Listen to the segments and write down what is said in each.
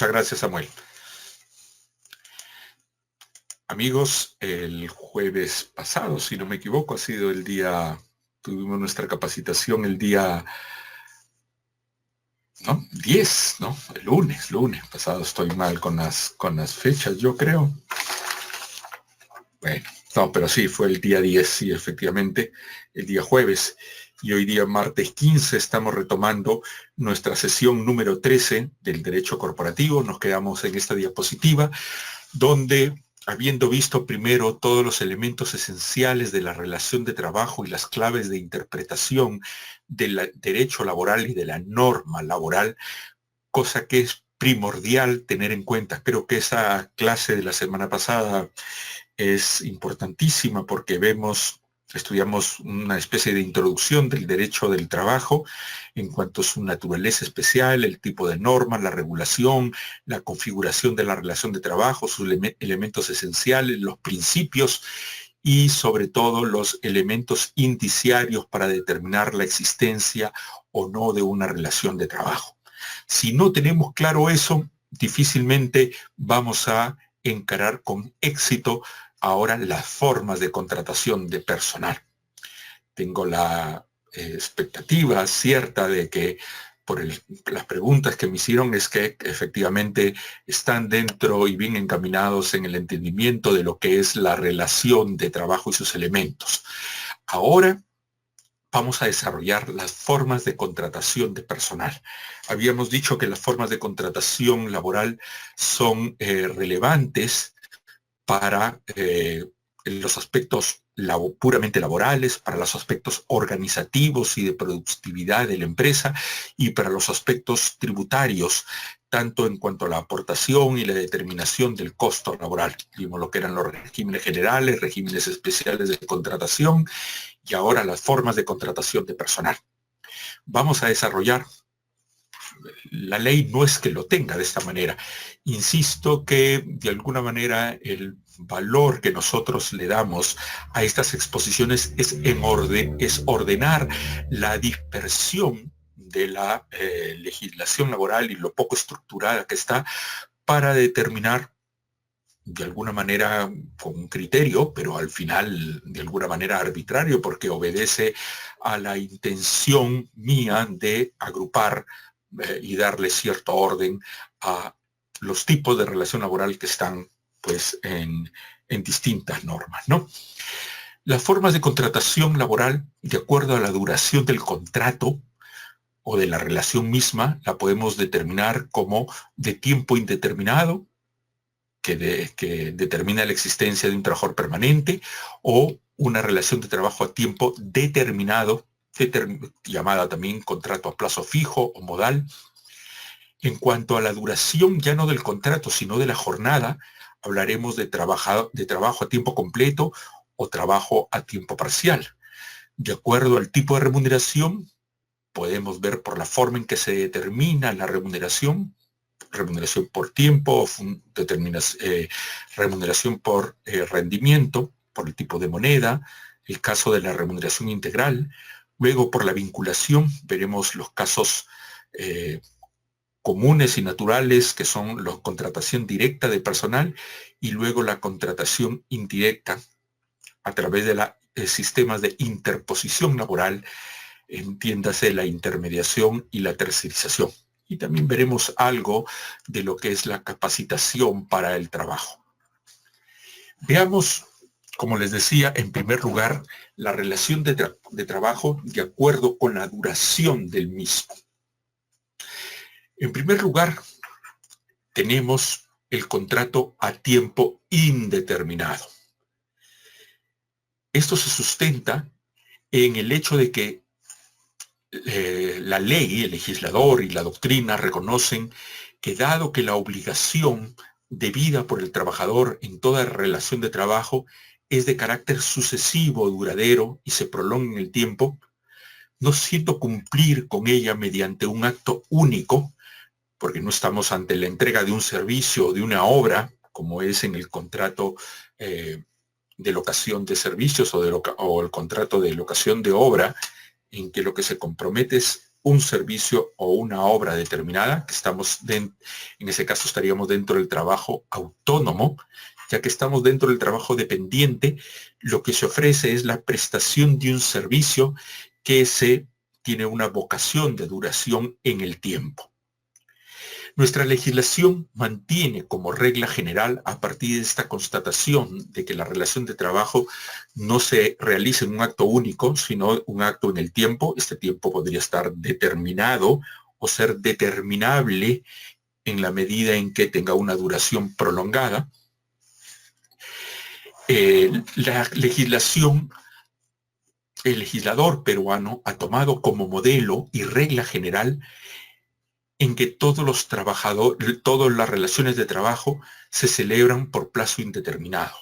Muchas gracias, Samuel. Amigos, el jueves pasado, si no me equivoco, ha sido el día, tuvimos nuestra capacitación el día, ¿no? 10, ¿no? El lunes pasado, estoy mal con las fechas, yo creo. Bueno, no, pero sí, fue el día 10, sí, efectivamente, el día jueves. Y hoy día, martes 15, estamos retomando nuestra sesión número 13 del derecho corporativo. Nos quedamos en esta diapositiva, donde, habiendo visto primero todos los elementos esenciales de la relación de trabajo y las claves de interpretación del derecho laboral y de la norma laboral, cosa que es primordial tener en cuenta. Creo que esa clase de la semana pasada es importantísima porque estudiamos una especie de introducción del derecho del trabajo en cuanto a su naturaleza especial, el tipo de normas, la regulación, la configuración de la relación de trabajo, sus elementos esenciales, los principios y sobre todo los elementos indiciarios para determinar la existencia o no de una relación de trabajo. Si no tenemos claro eso, difícilmente vamos a encarar con éxito ahora las formas de contratación de personal. Tengo la expectativa cierta de que por las preguntas que me hicieron es que efectivamente están dentro y bien encaminados en el entendimiento de lo que es la relación de trabajo y sus elementos. Ahora vamos a desarrollar las formas de contratación de personal. Habíamos dicho que las formas de contratación laboral son relevantes para los aspectos puramente laborales, para los aspectos organizativos y de productividad de la empresa y para los aspectos tributarios, tanto en cuanto a la aportación y la determinación del costo laboral. Vimos lo que eran los regímenes generales, regímenes especiales de contratación y ahora las formas de contratación de personal. Vamos a desarrollar. La ley no es que lo tenga de esta manera. Insisto que de alguna manera el valor que nosotros le damos a estas exposiciones es ordenar la dispersión de la legislación laboral y lo poco estructurada que está para determinar de alguna manera con un criterio, pero al final de alguna manera arbitrario, porque obedece a la intención mía de agrupar y darle cierto orden a los tipos de relación laboral que están pues en distintas normas, ¿no? Las formas de contratación laboral, de acuerdo a la duración del contrato o de la relación misma, la podemos determinar como de tiempo indeterminado, que determina la existencia de un trabajador permanente, o una relación de trabajo a tiempo determinado, llamada también contrato a plazo fijo o modal. En cuanto a la duración, ya no del contrato, sino de la jornada, hablaremos de trabajo a tiempo completo o trabajo a tiempo parcial. De acuerdo al tipo de remuneración, podemos ver por la forma en que se determina la remuneración por tiempo, remuneración por rendimiento, por el tipo de moneda, el caso de la remuneración integral. Luego, por la vinculación, veremos los casos comunes y naturales, que son la contratación directa de personal, y luego la contratación indirecta a través de sistemas de interposición laboral, entiéndase la intermediación y la tercerización. Y también veremos algo de lo que es la capacitación para el trabajo. Veamos, como les decía, en primer lugar, la relación de trabajo de acuerdo con la duración del mismo. En primer lugar, tenemos el contrato a tiempo indeterminado. Esto se sustenta en el hecho de que la ley, el legislador y la doctrina reconocen que dado que la obligación debida por el trabajador en toda relación de trabajo es de carácter sucesivo, duradero y se prolonga en el tiempo, no siendo cumplir con ella mediante un acto único, porque no estamos ante la entrega de un servicio o de una obra, como es en el contrato de locación de servicios o el contrato de locación de obra, en que lo que se compromete es un servicio o una obra determinada, que en ese caso estaríamos dentro del trabajo autónomo, ya que estamos dentro del trabajo dependiente, lo que se ofrece es la prestación de un servicio que tiene una vocación de duración en el tiempo. Nuestra legislación mantiene como regla general, a partir de esta constatación de que la relación de trabajo no se realiza en un acto único, sino un acto en el tiempo. Este tiempo podría estar determinado o ser determinable en la medida en que tenga una duración prolongada. La legislación, el legislador peruano ha tomado como modelo y regla general en que todos los trabajadores, todas las relaciones de trabajo se celebran por plazo indeterminado.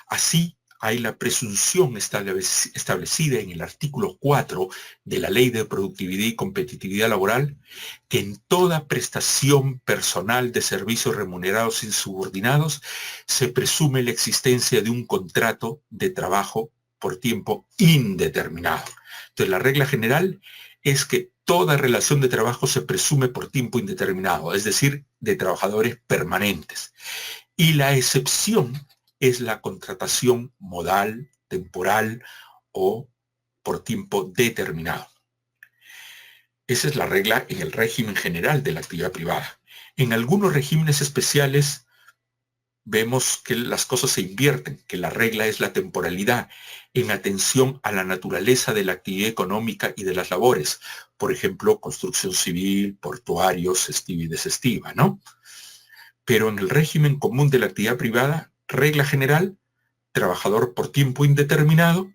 Así, hay la presunción establecida en el artículo 4 de la Ley de Productividad y Competitividad Laboral, que en toda prestación personal de servicios remunerados y subordinados se presume la existencia de un contrato de trabajo por tiempo indeterminado. Entonces, la regla general es que toda relación de trabajo se presume por tiempo indeterminado, es decir, de trabajadores permanentes. Y la excepción es la contratación modal, temporal o por tiempo determinado. Esa es la regla en el régimen general de la actividad privada. En algunos regímenes especiales vemos que las cosas se invierten, que la regla es la temporalidad, en atención a la naturaleza de la actividad económica y de las labores. Por ejemplo, construcción civil, portuarios, estiva y desestiva, ¿no? Pero en el régimen común de la actividad privada, regla general, trabajador por tiempo indeterminado,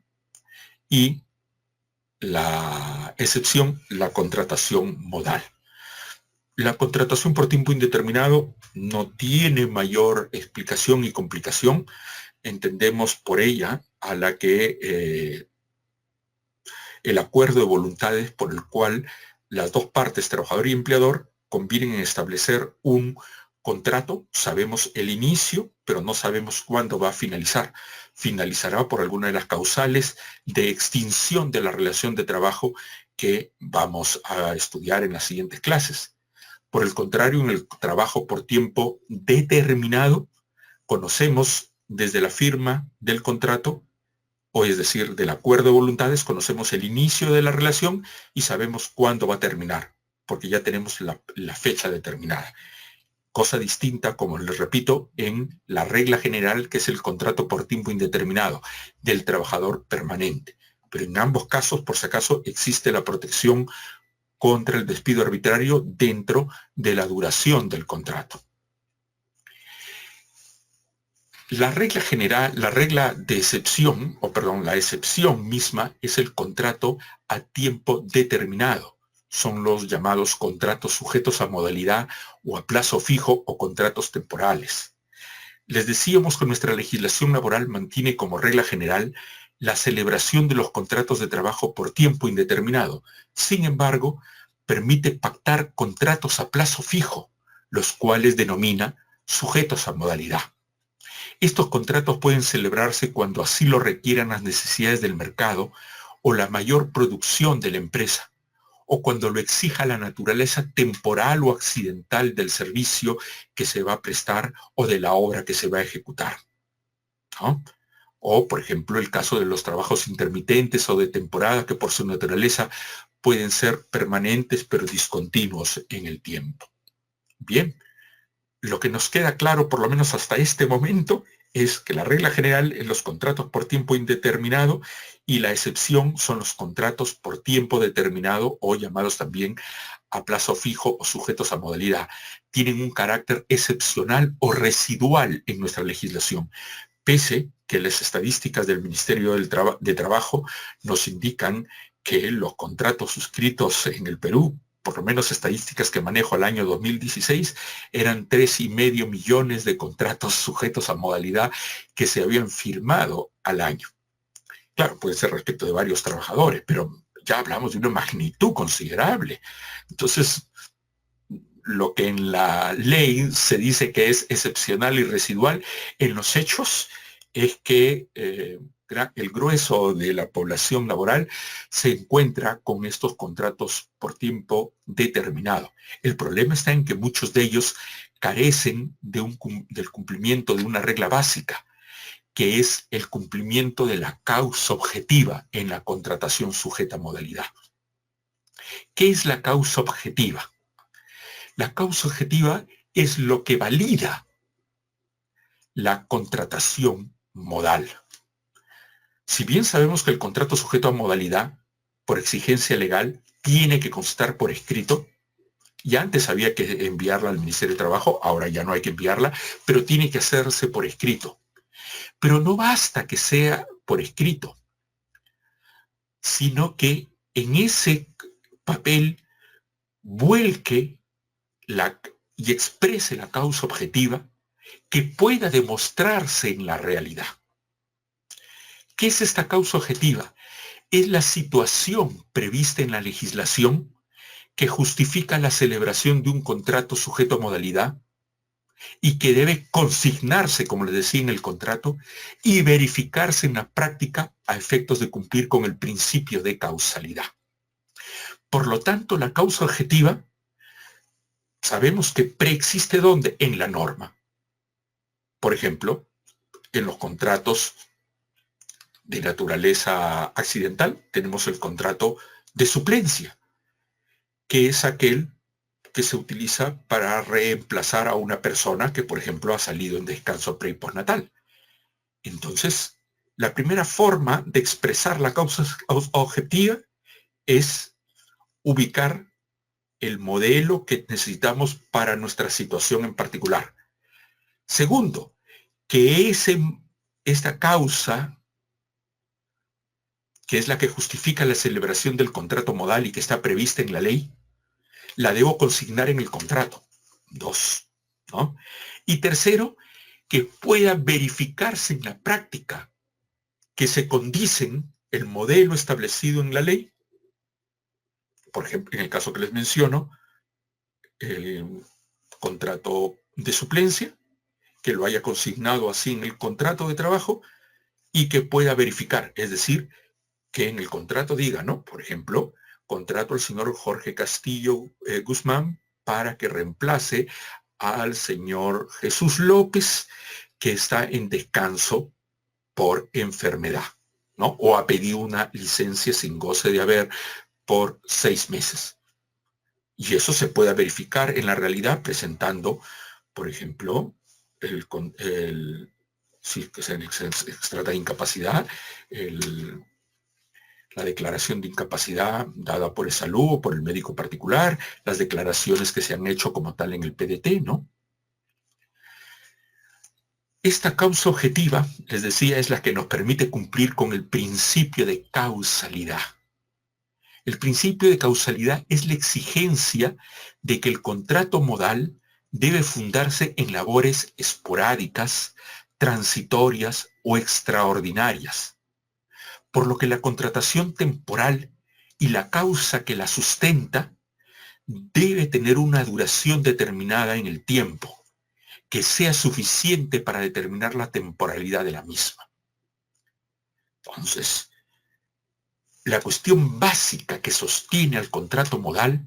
y la excepción, la contratación modal. La contratación por tiempo indeterminado no tiene mayor explicación y complicación. Entendemos por ella a la que el acuerdo de voluntades por el cual las dos partes, trabajador y empleador, convienen en establecer un contrato. Sabemos el inicio, pero no sabemos cuándo va a finalizar. Finalizará por alguna de las causales de extinción de la relación de trabajo que vamos a estudiar en las siguientes clases. Por el contrario, en el trabajo por tiempo determinado, conocemos desde la firma del contrato, o es decir, del acuerdo de voluntades, conocemos el inicio de la relación y sabemos cuándo va a terminar, porque ya tenemos la fecha determinada. Cosa distinta, como les repito, en la regla general, que es el contrato por tiempo indeterminado del trabajador permanente. Pero en ambos casos, por si acaso, existe la protección contra el despido arbitrario dentro de la duración del contrato. La regla general, la regla de excepción, la excepción misma es el contrato a tiempo determinado. Son los llamados contratos sujetos a modalidad o a plazo fijo o contratos temporales. Les decíamos que nuestra legislación laboral mantiene como regla general la celebración de los contratos de trabajo por tiempo indeterminado. Sin embargo, permite pactar contratos a plazo fijo, los cuales denomina sujetos a modalidad. Estos contratos pueden celebrarse cuando así lo requieran las necesidades del mercado o la mayor producción de la empresa, o cuando lo exija la naturaleza temporal o accidental del servicio que se va a prestar o de la obra que se va a ejecutar, ¿no? O, por ejemplo, el caso de los trabajos intermitentes o de temporada, que por su naturaleza pueden ser permanentes pero discontinuos en el tiempo. Bien, lo que nos queda claro, por lo menos hasta este momento, es que la regla general es los contratos por tiempo indeterminado y la excepción son los contratos por tiempo determinado, o llamados también a plazo fijo o sujetos a modalidad. Tienen un carácter excepcional o residual en nuestra legislación, pese que las estadísticas del Ministerio de Trabajo nos indican que los contratos suscritos en el Perú, por lo menos estadísticas que manejo al año 2016, eran 3,5 millones de contratos sujetos a modalidad que se habían firmado al año. Claro, puede ser respecto de varios trabajadores, pero ya hablamos de una magnitud considerable. Entonces, lo que en la ley se dice que es excepcional y residual, en los hechos es que el grueso de la población laboral se encuentra con estos contratos por tiempo determinado. El problema está en que muchos de ellos carecen del cumplimiento de una regla básica, que es el cumplimiento de la causa objetiva en la contratación sujeta a modalidad. ¿Qué es la causa objetiva? La causa objetiva es lo que valida la contratación modal. Si bien sabemos que el contrato sujeto a modalidad, por exigencia legal, tiene que constar por escrito, ya antes había que enviarla al Ministerio de Trabajo, ahora ya no hay que enviarla, pero tiene que hacerse por escrito. Pero no basta que sea por escrito, sino que en ese papel vuelque y exprese la causa objetiva que pueda demostrarse en la realidad. ¿Qué es esta causa objetiva? Es la situación prevista en la legislación que justifica la celebración de un contrato sujeto a modalidad y que debe consignarse, como les decía, en el contrato y verificarse en la práctica a efectos de cumplir con el principio de causalidad. Por lo tanto, la causa objetiva sabemos que preexiste ¿dónde? En la norma. Por ejemplo, en los contratos de naturaleza accidental tenemos el contrato de suplencia, que es aquel que se utiliza para reemplazar a una persona que, por ejemplo, ha salido en descanso pre y postnatal. Entonces, la primera forma de expresar la causa objetiva es ubicar el modelo que necesitamos para nuestra situación en particular. Segundo, que esta causa, que es la que justifica la celebración del contrato modal y que está prevista en la ley, la debo consignar en el contrato. 2, ¿no? Y tercero, que pueda verificarse en la práctica que se condicen el modelo establecido en la ley, por ejemplo, en el caso que les menciono, el contrato de suplencia, que lo haya consignado así en el contrato de trabajo y que pueda verificar, es decir, que en el contrato diga, ¿no? Por ejemplo, contrato al señor Jorge Castillo Guzmán para que reemplace al señor Jesús López, que está en descanso por enfermedad, ¿no? O ha pedido una licencia sin goce de haber por 6 meses. Y eso se puede verificar en la realidad presentando, por ejemplo, si se trata de incapacidad, la declaración de incapacidad dada por el salud o por el médico particular, las declaraciones que se han hecho como tal en el PDT, ¿no? Esta causa objetiva, les decía, es la que nos permite cumplir con el principio de causalidad. El principio de causalidad es la exigencia de que el contrato modal debe fundarse en labores esporádicas, transitorias o extraordinarias, por lo que la contratación temporal y la causa que la sustenta debe tener una duración determinada en el tiempo, que sea suficiente para determinar la temporalidad de la misma. Entonces, la cuestión básica que sostiene al contrato modal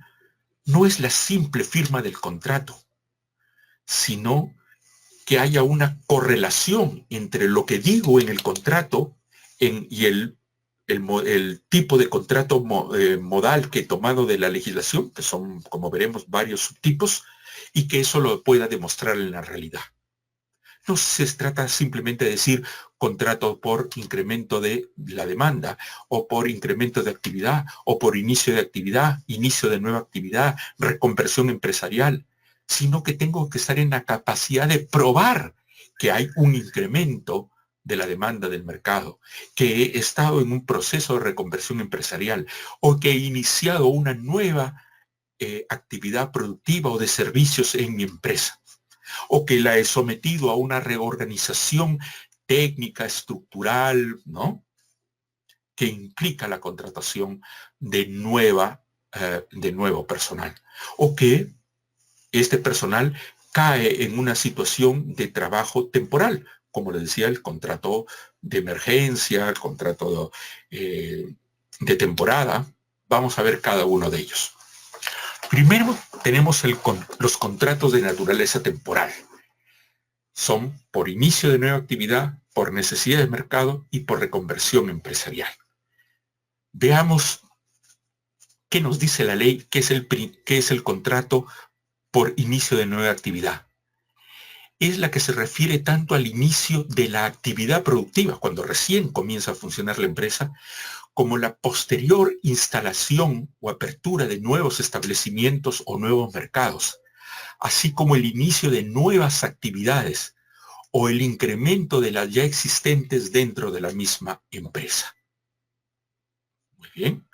no es la simple firma del contrato, sino que haya una correlación entre lo que digo en el contrato y el tipo de contrato modal que he tomado de la legislación, que son, como veremos, varios subtipos, y que eso lo pueda demostrar en la realidad. No se trata simplemente de decir contrato por incremento de la demanda, o por incremento de actividad, o por inicio de actividad, inicio de nueva actividad, reconversión empresarial, sino que tengo que estar en la capacidad de probar que hay un incremento de la demanda del mercado, que he estado en un proceso de reconversión empresarial, o que he iniciado una nueva actividad productiva o de servicios en mi empresa, o que la he sometido a una reorganización técnica, estructural, ¿no? Que implica la contratación de nuevo personal, o que este personal cae en una situación de trabajo temporal, como les decía, el contrato de emergencia, contrato de temporada. Vamos a ver cada uno de ellos. Primero tenemos los contratos de naturaleza temporal. Son por inicio de nueva actividad, por necesidad de mercado y por reconversión empresarial. Veamos qué nos dice la ley, qué es el contrato por inicio de nueva actividad. Es la que se refiere tanto al inicio de la actividad productiva, cuando recién comienza a funcionar la empresa, como la posterior instalación o apertura de nuevos establecimientos o nuevos mercados, así como el inicio de nuevas actividades o el incremento de las ya existentes dentro de la misma empresa. Muy bien.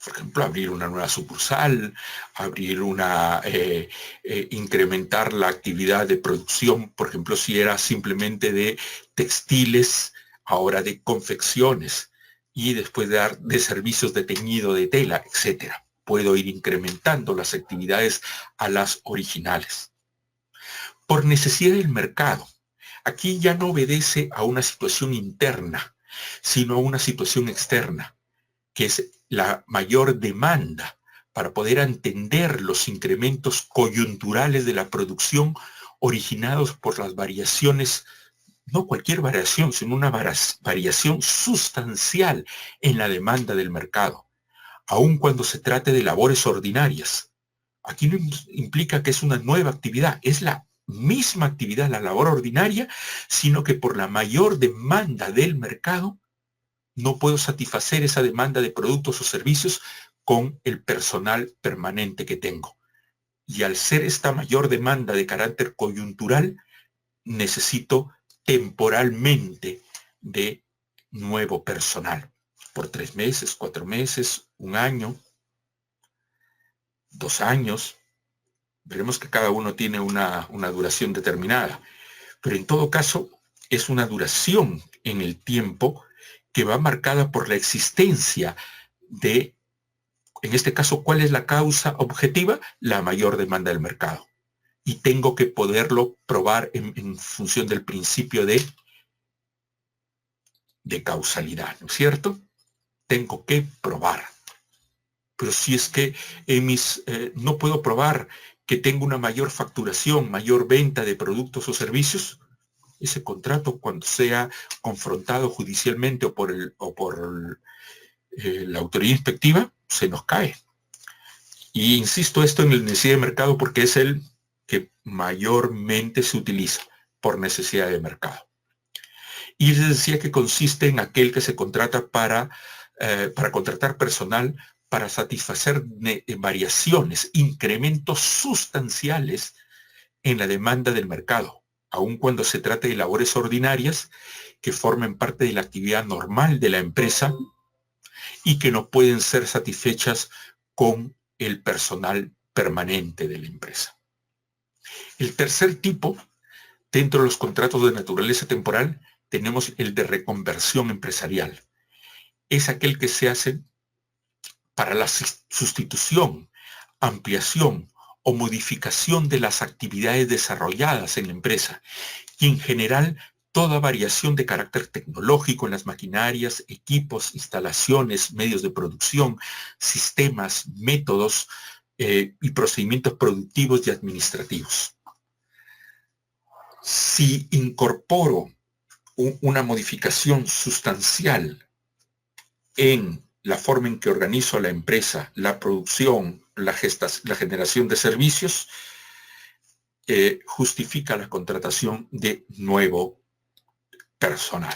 Por ejemplo, abrir una nueva sucursal, incrementar la actividad de producción, por ejemplo, si era simplemente de textiles, ahora de confecciones, y después de servicios de teñido de tela, etc. Puedo ir incrementando las actividades a las originales. Por necesidad del mercado. Aquí ya no obedece a una situación interna, sino a una situación externa, que es la mayor demanda para poder entender los incrementos coyunturales de la producción originados por las variaciones, no cualquier variación, sino una variación sustancial en la demanda del mercado, aun cuando se trate de labores ordinarias. Aquí no implica que es una nueva actividad, es la misma actividad, la labor ordinaria, sino que por la mayor demanda del mercado, no puedo satisfacer esa demanda de productos o servicios con el personal permanente que tengo. Y al ser esta mayor demanda de carácter coyuntural, necesito temporalmente de nuevo personal. Por 3 meses, 4 meses, 1 año, 2 años. Veremos que cada uno tiene una duración determinada. Pero en todo caso, es una duración en el tiempo que va marcada por la existencia de, en este caso, ¿cuál es la causa objetiva? La mayor demanda del mercado. Y tengo que poderlo probar en función del principio de causalidad, ¿no es cierto? Tengo que probar. Pero si es que no puedo probar que tengo una mayor facturación, mayor venta de productos o servicios, ese contrato, cuando sea confrontado judicialmente o por la autoridad inspectiva, se nos cae. Y insisto esto en el necesidad de mercado porque es el que mayormente se utiliza por necesidad de mercado. Y les decía que consiste en aquel que se contrata para contratar personal para satisfacer variaciones, incrementos sustanciales en la demanda del mercado, aun cuando se trate de labores ordinarias que formen parte de la actividad normal de la empresa y que no pueden ser satisfechas con el personal permanente de la empresa. El tercer tipo, dentro de los contratos de naturaleza temporal, tenemos el de reconversión empresarial. Es aquel que se hace para la sustitución, ampliación o modificación de las actividades desarrolladas en la empresa y en general toda variación de carácter tecnológico en las maquinarias, equipos, instalaciones, medios de producción, sistemas, métodos y procedimientos productivos y administrativos. Si incorporo una modificación sustancial en la forma en que organizo la empresa, la producción, la generación de servicios, justifica la contratación de nuevo personal.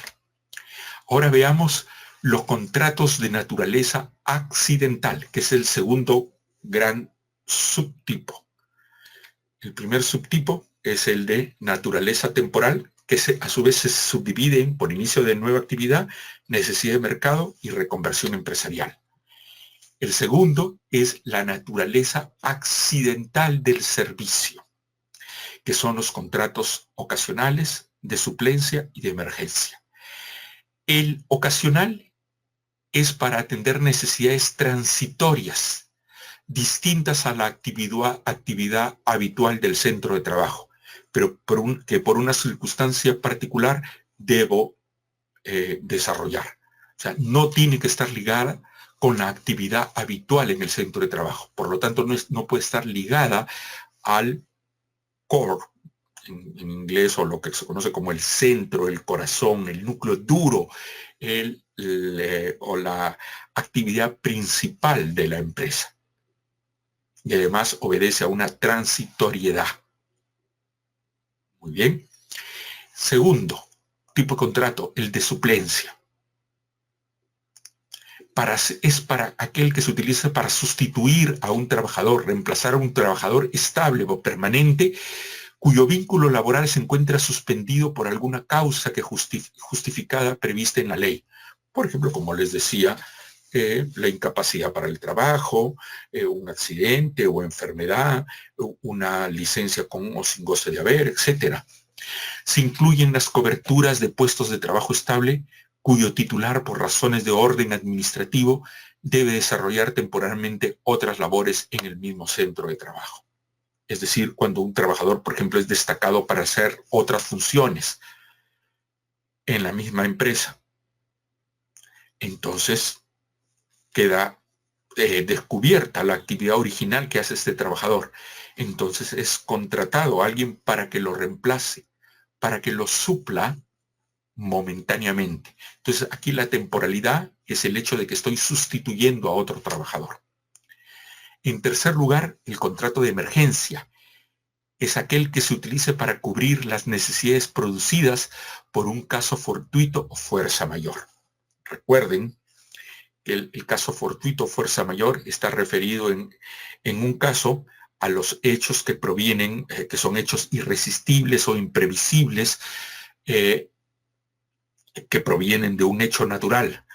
Ahora veamos los contratos de naturaleza accidental, que es el segundo gran subtipo. El primer subtipo es el de naturaleza temporal, que a su vez se subdivide por inicio de nueva actividad, necesidad de mercado y reconversión empresarial. El segundo es la naturaleza accidental del servicio, que son los contratos ocasionales, de suplencia y de emergencia. El ocasional es para atender necesidades transitorias, distintas a la actividad habitual del centro de trabajo, pero que por una circunstancia particular debo desarrollar. O sea, no tiene que estar ligada con la actividad habitual en el centro de trabajo. Por lo tanto, no puede estar ligada al core, en inglés, o lo que se conoce como el centro, el corazón, el núcleo duro, o la actividad principal de la empresa. Y además obedece a una transitoriedad. Muy bien. Segundo tipo de contrato, el de suplencia. Es para aquel que se utiliza para sustituir a un trabajador, reemplazar a un trabajador estable o permanente cuyo vínculo laboral se encuentra suspendido por alguna causa que justificada prevista en la ley. Por ejemplo, como les decía, la incapacidad para el trabajo, un accidente o enfermedad, una licencia con o sin goce de haber, etc. Se incluyen las coberturas de puestos de trabajo estable cuyo titular, por razones de orden administrativo, debe desarrollar temporalmente otras labores en el mismo centro de trabajo. Es decir, cuando un trabajador, por ejemplo, es destacado para hacer otras funciones en la misma empresa, entonces queda descubierta la actividad original que hace este trabajador. Entonces es contratado a alguien para que lo reemplace, para que lo supla momentáneamente. Entonces aquí la temporalidad es el hecho de que estoy sustituyendo a otro trabajador. En tercer lugar, el contrato de emergencia es aquel que se utilice para cubrir las necesidades producidas por un caso fortuito o fuerza mayor. Recuerden que el caso fortuito o fuerza mayor está referido en un caso a los hechos que provienen, que son hechos irresistibles o imprevisibles, que provienen de un hecho natural,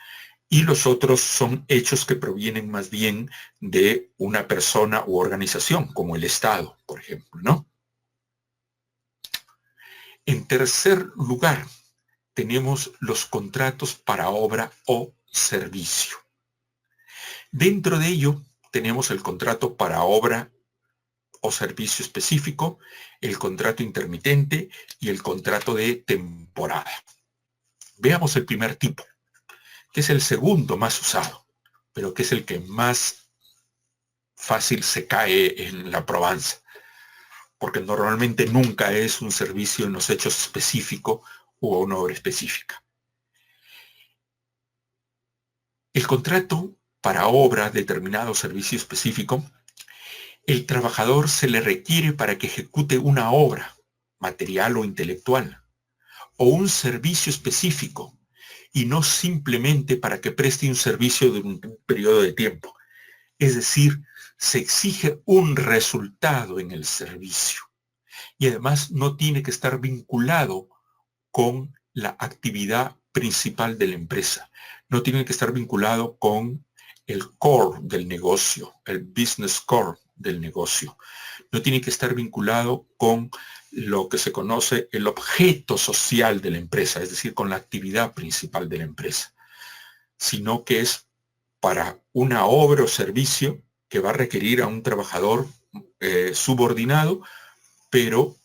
y los otros son hechos que provienen más bien de una persona u organización, como el Estado, por ejemplo, ¿no? En tercer lugar, tenemos los contratos para obra o servicio. Dentro de ello, tenemos el contrato para obra o servicio específico, el contrato intermitente y el contrato de temporada. Veamos el primer tipo, que es el segundo más usado, pero que es el que más fácil se cae en la probanza, porque normalmente nunca es un servicio en los hechos específico o una obra específica. El contrato para obra, determinado servicio específico, el trabajador se le requiere para que ejecute una obra, material o intelectual, o un servicio específico, y no simplemente para que preste un servicio de un periodo de tiempo. Es decir, se exige un resultado en el servicio. Y además no tiene que estar vinculado con la actividad principal de la empresa. No tiene que estar vinculado con el core del negocio, el business core del negocio. No tiene que estar vinculado con lo que se conoce el objeto social de la empresa, es decir, con la actividad principal de la empresa, sino que es para una obra o servicio que va a requerir a un trabajador subordinado, pero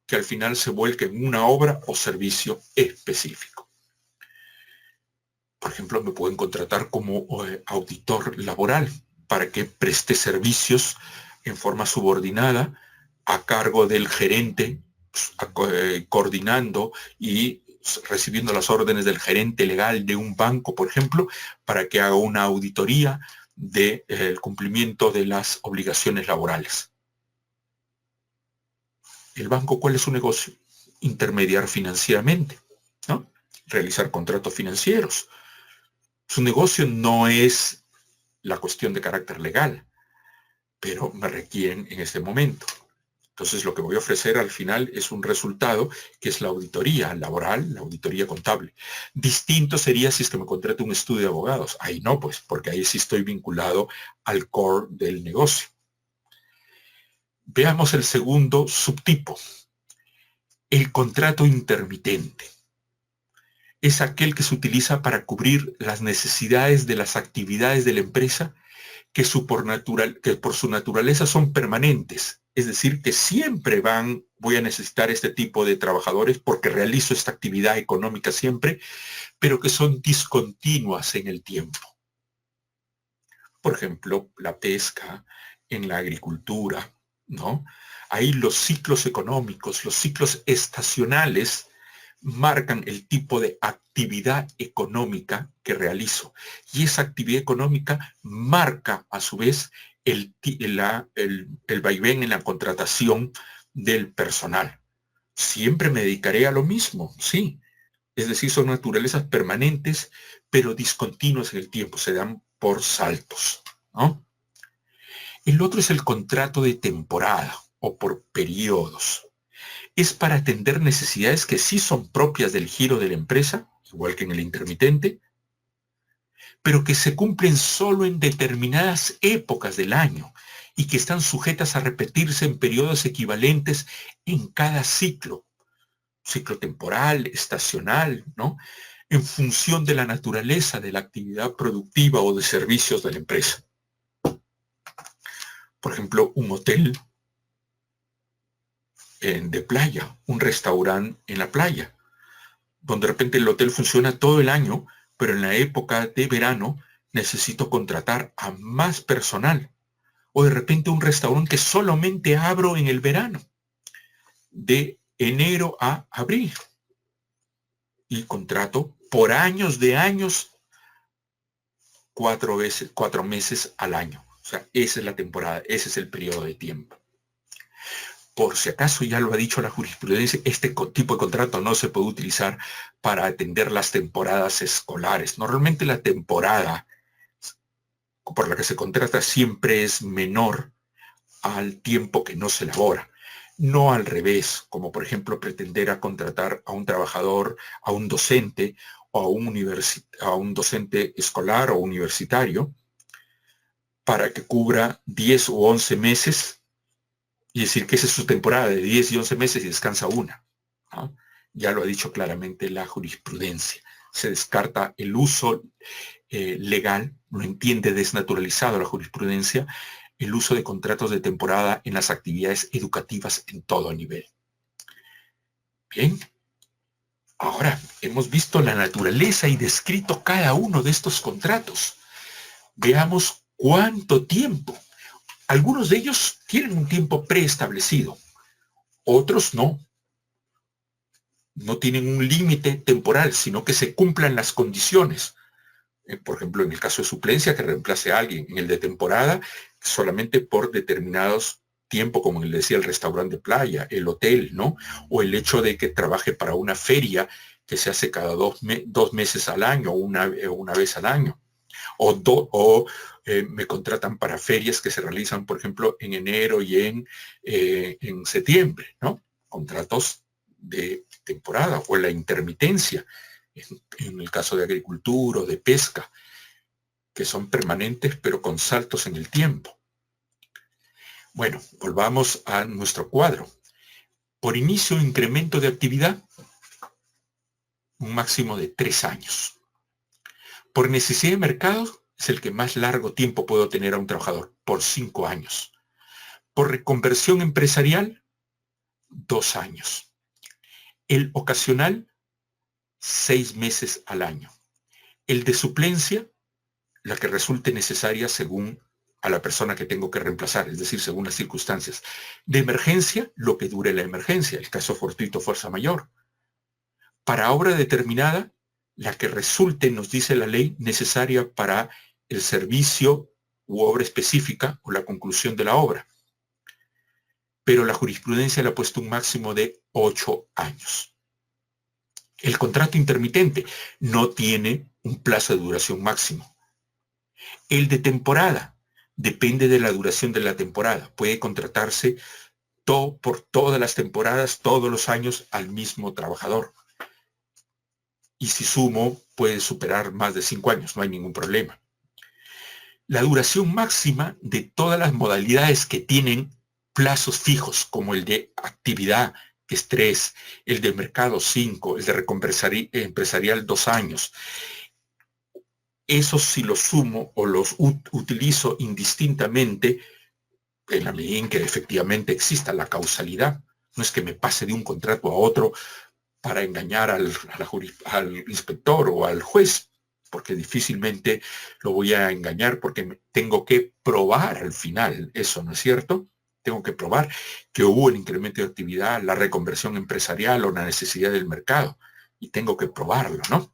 que al final se vuelque en una obra o servicio específico. Por ejemplo, me pueden contratar como auditor laboral para que preste servicios en forma subordinada a cargo del gerente, coordinando y recibiendo las órdenes del gerente legal de un banco, por ejemplo, para que haga una auditoría del cumplimiento de las obligaciones laborales. El banco, ¿cuál es su negocio? Intermediar financieramente, ¿no? Realizar contratos financieros. Su negocio no es la cuestión de carácter legal, pero me requieren en este momento. Entonces lo que voy a ofrecer al final es un resultado que es la auditoría laboral, la auditoría contable. Distinto sería si es que me contrato un estudio de abogados. Ahí no, pues, porque ahí sí estoy vinculado al core del negocio. Veamos el segundo subtipo, el contrato intermitente. es aquel que se utiliza para cubrir las necesidades de las actividades de la empresa que por su naturaleza son permanentes. Es decir, que siempre voy a necesitar este tipo de trabajadores porque realizo esta actividad económica siempre, pero que son discontinuas en el tiempo. Por ejemplo, la pesca, en la agricultura, ¿no? Ahí los ciclos económicos, los ciclos estacionales marcan el tipo de actividad económica que realizo. Y esa actividad económica marca, a su vez, el vaivén en la contratación del personal. Siempre me dedicaré a lo mismo, sí. Es decir, son naturalezas permanentes, pero discontinuas en el tiempo, se dan por saltos, ¿no? El otro es el contrato de temporada o por periodos. Es para atender necesidades que sí son propias del giro de la empresa, igual que en el intermitente, pero que se cumplen solo en determinadas épocas del año y que están sujetas a repetirse en periodos equivalentes en cada ciclo temporal, estacional, ¿no? En función de la naturaleza de la actividad productiva o de servicios de la empresa. Por ejemplo, un hotel de playa, un restaurante en la playa, donde de repente el hotel funciona todo el año, pero en la época de verano necesito contratar a más personal. O de repente un restaurante que solamente abro en el verano, de enero a abril. Y contrato por años de años 4 meses al año. O sea, esa es la temporada, ese es el periodo de tiempo. Por si acaso ya lo ha dicho la jurisprudencia, este tipo de contrato no se puede utilizar para atender las temporadas escolares. Normalmente la temporada por la que se contrata siempre es menor al tiempo que no se labora. No al revés, como por ejemplo pretender a contratar a un trabajador, a un docente o a un docente escolar o universitario para que cubra 10 u 11 meses y decir que esa es su temporada de 10 y 11 meses y descansa una, ¿no? Ya lo ha dicho claramente la jurisprudencia. Se descarta el uso legal, no entiende desnaturalizado la jurisprudencia, el uso de contratos de temporada en las actividades educativas en todo nivel. Bien, ahora hemos visto la naturaleza y descrito cada uno de estos contratos. Veamos cuánto tiempo. Algunos de ellos tienen un tiempo preestablecido, otros no. No tienen un límite temporal, sino que se cumplan las condiciones. Por ejemplo, en el caso de suplencia, que reemplace a alguien. En el de temporada, solamente por determinados tiempo, como le decía, el restaurante de playa, el hotel, ¿no? O el hecho de que trabaje para una feria que se hace cada 2 meses al año, una vez al año. O me contratan para ferias que se realizan, por ejemplo, en enero y en septiembre, ¿no? Contratos de temporada o la intermitencia, en el caso de agricultura o de pesca, que son permanentes pero con saltos en el tiempo. Bueno, volvamos a nuestro cuadro. Por inicio o incremento de actividad, un máximo de 3 años. Por necesidad de mercado, es el que más largo tiempo puedo tener a un trabajador, por 5 años. Por reconversión empresarial, 2 años. El ocasional, 6 meses al año. El de suplencia, la que resulte necesaria según a la persona que tengo que reemplazar, es decir, según las circunstancias. De emergencia, lo que dure la emergencia, el caso fortuito, fuerza mayor. Para obra determinada, la que resulte, nos dice la ley, necesaria para el servicio u obra específica o la conclusión de la obra. Pero la jurisprudencia le ha puesto un máximo de 8 años. El contrato intermitente no tiene un plazo de duración máximo. El de temporada depende de la duración de la temporada. Puede contratarse por todas las temporadas, todos los años al mismo trabajador. Y si sumo, puede superar más de 5 años, no hay ningún problema. La duración máxima de todas las modalidades que tienen plazos fijos, como el de actividad que es 3, el de mercado 5, el de reconversión empresarial 2 años. Esos si los sumo o los utilizo indistintamente, en la medida en que efectivamente exista la causalidad. No es que me pase de un contrato a otro para engañar al inspector o al juez, porque difícilmente lo voy a engañar porque tengo que probar al final eso, ¿no es cierto? Tengo que probar que hubo el incremento de actividad, la reconversión empresarial o la necesidad del mercado, y tengo que probarlo, ¿no?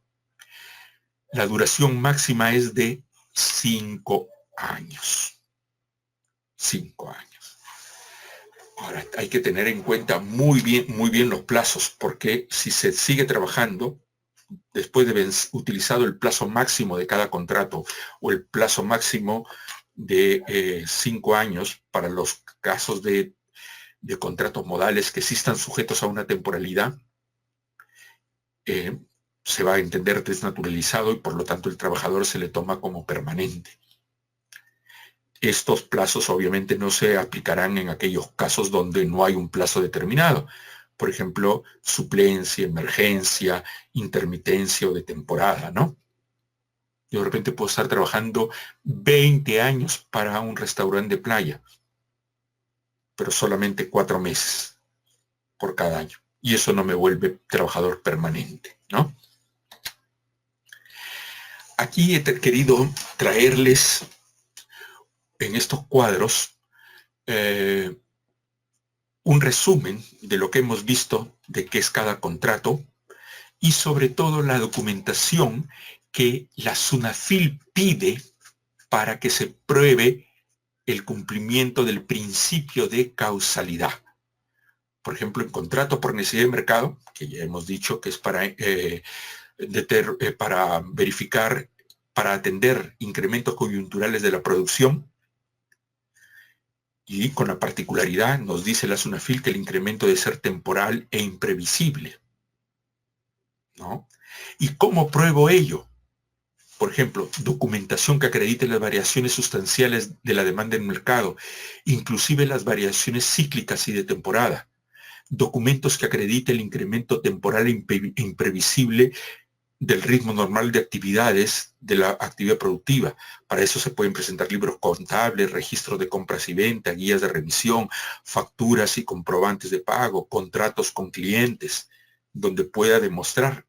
La duración máxima es de 5 años. 5 años. Ahora, hay que tener en cuenta muy bien los plazos, porque si se sigue trabajando, después de haber utilizado el plazo máximo de cada contrato o el plazo máximo de 5 años para los casos de contratos modales que sí están sujetos a una temporalidad, se va a entender desnaturalizado y por lo tanto el trabajador se le toma como permanente. Estos plazos obviamente no se aplicarán en aquellos casos donde no hay un plazo determinado. Por ejemplo, suplencia, emergencia, intermitencia o de temporada, ¿no? Yo de repente puedo estar trabajando 20 años para un restaurante de playa, pero solamente 4 meses por cada año. Y eso no me vuelve trabajador permanente, ¿no? Aquí he querido traerles en estos cuadros un resumen de lo que hemos visto de qué es cada contrato y sobre todo la documentación que la SUNAFIL pide para que se pruebe el cumplimiento del principio de causalidad. Por ejemplo, en contrato por necesidad de mercado, que ya hemos dicho que es para verificar, para atender incrementos coyunturales de la producción, y con la particularidad, nos dice la SUNAFIL que el incremento debe ser temporal e imprevisible, ¿no? ¿Y cómo pruebo ello? Por ejemplo, documentación que acredite las variaciones sustanciales de la demanda en el mercado, inclusive las variaciones cíclicas y de temporada. Documentos que acredite el incremento temporal e imprevisible del ritmo normal de actividades de la actividad productiva. Para eso se pueden presentar libros contables, registros de compras y ventas, guías de revisión, facturas y comprobantes de pago, contratos con clientes, donde pueda demostrar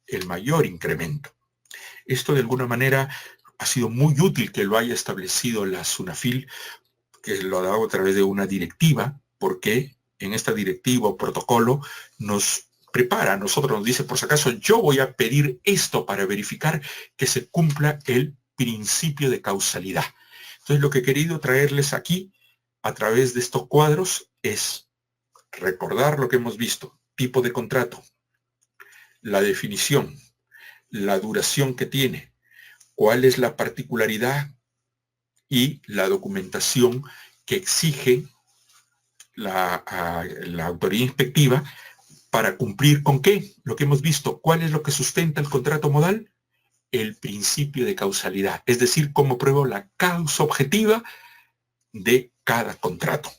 el mayor incremento. Esto de alguna manera ha sido muy útil que lo haya establecido la SUNAFIL, que lo ha dado a través de una directiva, porque en esta directiva o protocolo nos prepara, a nosotros nos dice, por si acaso, yo voy a pedir esto para verificar que se cumpla el principio de causalidad. Entonces, lo que he querido traerles aquí, a través de estos cuadros, es recordar lo que hemos visto: tipo de contrato, la definición, la duración que tiene, cuál es la particularidad y la documentación que exige la autoridad inspectiva para cumplir con qué, lo que hemos visto. ¿Cuál es lo que sustenta el contrato modal? El principio de causalidad, es decir, cómo pruebo la causa objetiva de cada contrato.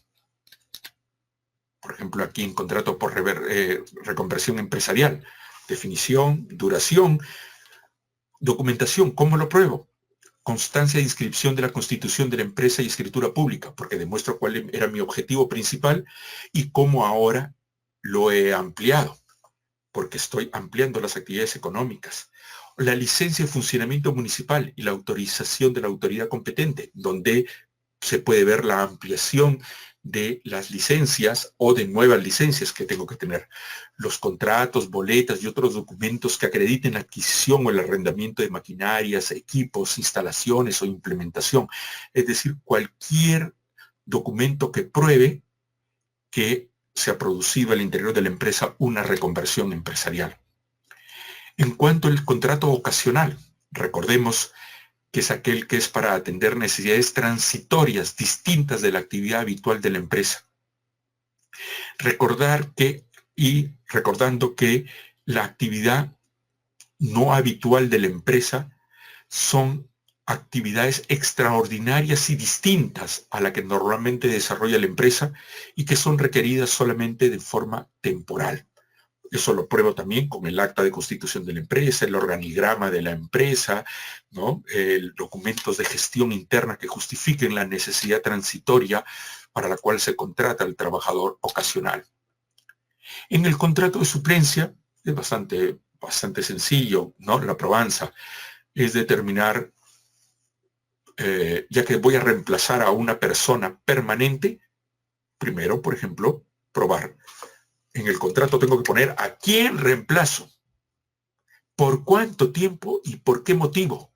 Por ejemplo, aquí en contrato por reconversión empresarial, definición, duración, documentación, ¿cómo lo pruebo? Constancia de inscripción de la constitución de la empresa y escritura pública, porque demuestro cuál era mi objetivo principal y cómo ahora lo he ampliado, porque estoy ampliando las actividades económicas. La licencia de funcionamiento municipal y la autorización de la autoridad competente, donde se puede ver la ampliación de las licencias o de nuevas licencias que tengo que tener. Los contratos, boletas y otros documentos que acrediten la adquisición o el arrendamiento de maquinarias, equipos, instalaciones o implementación. Es decir, cualquier documento que pruebe que se ha producido al interior de la empresa una reconversión empresarial. En cuanto al contrato ocasional, recordemos que es aquel que es para atender necesidades transitorias distintas de la actividad habitual de la empresa. Recordando que la actividad no habitual de la empresa son actividades extraordinarias y distintas a la que normalmente desarrolla la empresa y que son requeridas solamente de forma temporal. Eso lo pruebo también con el acta de constitución de la empresa, el organigrama de la empresa, ¿no? Documentos de gestión interna que justifiquen la necesidad transitoria para la cual se contrata al trabajador ocasional. En el contrato de suplencia es bastante sencillo, ¿no? La probanza es determinar, ya que voy a reemplazar a una persona permanente, primero, por ejemplo, probar. En el contrato tengo que poner a quién reemplazo, por cuánto tiempo y por qué motivo.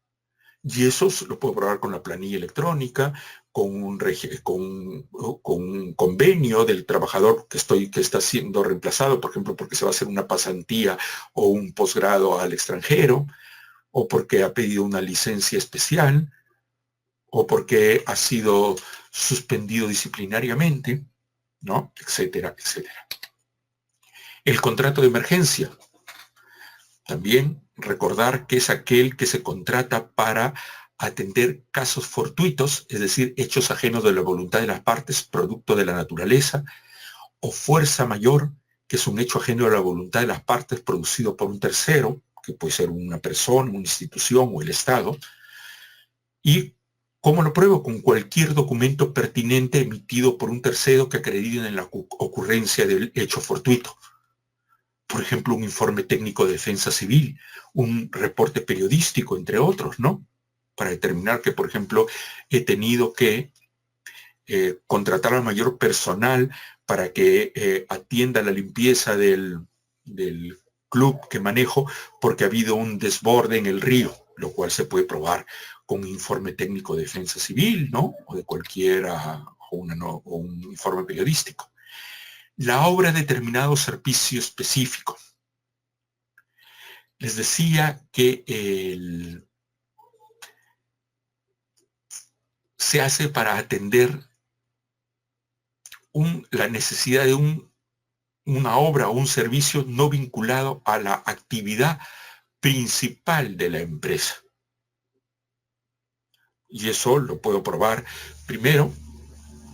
Y eso lo puedo probar con la planilla electrónica, con un convenio del trabajador que está siendo reemplazado, por ejemplo, porque se va a hacer una pasantía o un posgrado al extranjero, o porque ha pedido una licencia especial, o porque ha sido suspendido disciplinariamente, ¿no? Etcétera, etcétera. El contrato de emergencia. También recordar que es aquel que se contrata para atender casos fortuitos, es decir, hechos ajenos de la voluntad de las partes, producto de la naturaleza, o fuerza mayor, que es un hecho ajeno a la voluntad de las partes producido por un tercero, que puede ser una persona, una institución o el Estado. ¿Y cómo lo pruebo? Con cualquier documento pertinente emitido por un tercero que acredite en la ocurrencia del hecho fortuito. Por ejemplo, un informe técnico de defensa civil, un reporte periodístico, entre otros, ¿no? Para determinar que, por ejemplo, he tenido que contratar al mayor personal para que atienda la limpieza del club que manejo porque ha habido un desborde en el río, lo cual se puede probar con un informe técnico de defensa civil, ¿no? O de cualquiera, o un informe periodístico. La obra de determinado servicio específico. Les decía que se hace para atender la necesidad de una obra o un servicio no vinculado a la actividad principal de la empresa. Y eso lo puedo probar primero